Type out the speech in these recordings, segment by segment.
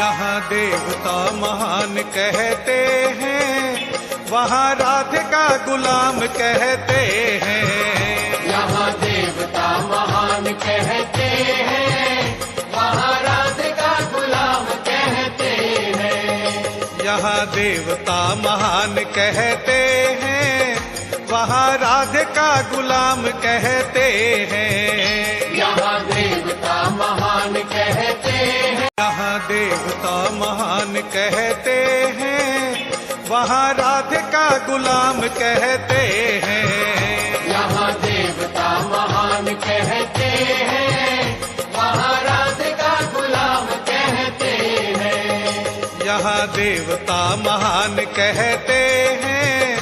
जहाँ देवता महान कहते हैं वहाँ राधिका गुलाम कहते हैं। यहाँ देवता महान कहते हैं वहाँ राधिका गुलाम कहते हैं। यहाँ देवता महान कहते हैं वहाँ राधिका गुलाम कहते हैं। यहाँ देवता महान कहते हैं। यहाँ देवता महान कहते हैं वहाँ राधिका गुलाम कहते हैं। यहाँ देवता महान कहते हैं वहाँ राधिका गुलाम कहते हैं। यहाँ देवता महान कहते हैं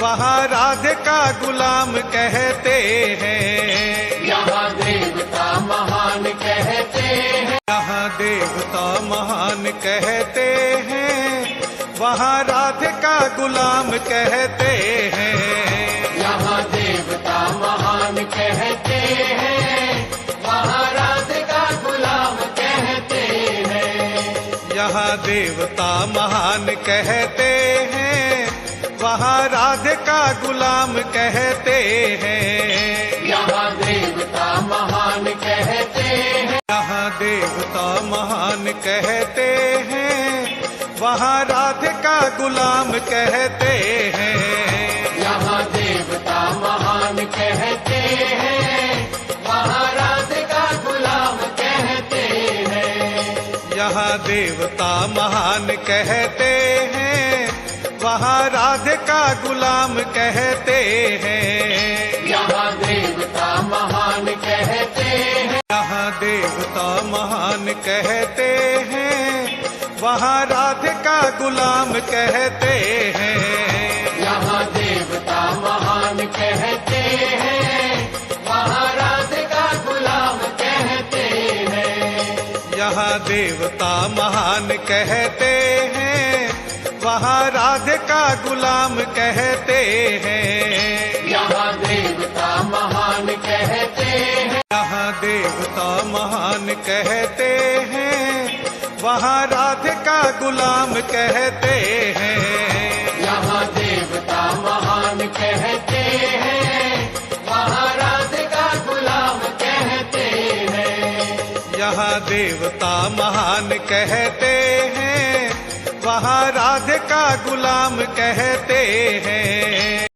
वहाँ राधिका गुलाम कहते हैं। यहाँ देवता महान कहते हैं। यहाँ देवता महान कहते हैं वहाँ राधिका गुलाम कहते हैं। यहाँ देवता महान कहते हैं वहाँ राधिका गुलाम कहते हैं। यहाँ देवता महान कहते हैं वहाँ राधिका गुलाम कहते हैं। यहाँ देवता महान कहते हैं। यहाँ देवता महान कहते हैं वहाँ राधिका गुलाम कहते हैं। यहाँ देवता महान कहते हैं वहाँ राधिका गुलाम कहते हैं। यहाँ देवता महान कहते हैं वहाँ राधिका गुलाम कहते हैं। यहाँ देवता महान कहते हैं। यहाँ देवता महान कहते हैं वहाँ राधिका गुलाम कहते हैं। यहाँ देवता महान कहते हैं वहाँ राधिका गुलाम कहते हैं। यहाँ देवता महान कहते हैं वहाँ राधिका गुलाम कहते हैं। यहाँ देवता महान कहते हैं। यहाँ देवता महान कहते हैं वहाँ राधिका गुलाम कहते हैं। यहाँ देवता महान कहते हैं वहाँ राधिका गुलाम कहते हैं। यहाँ देवता महान कहते हैं वहाँ राधिका गुलाम कहते हैं।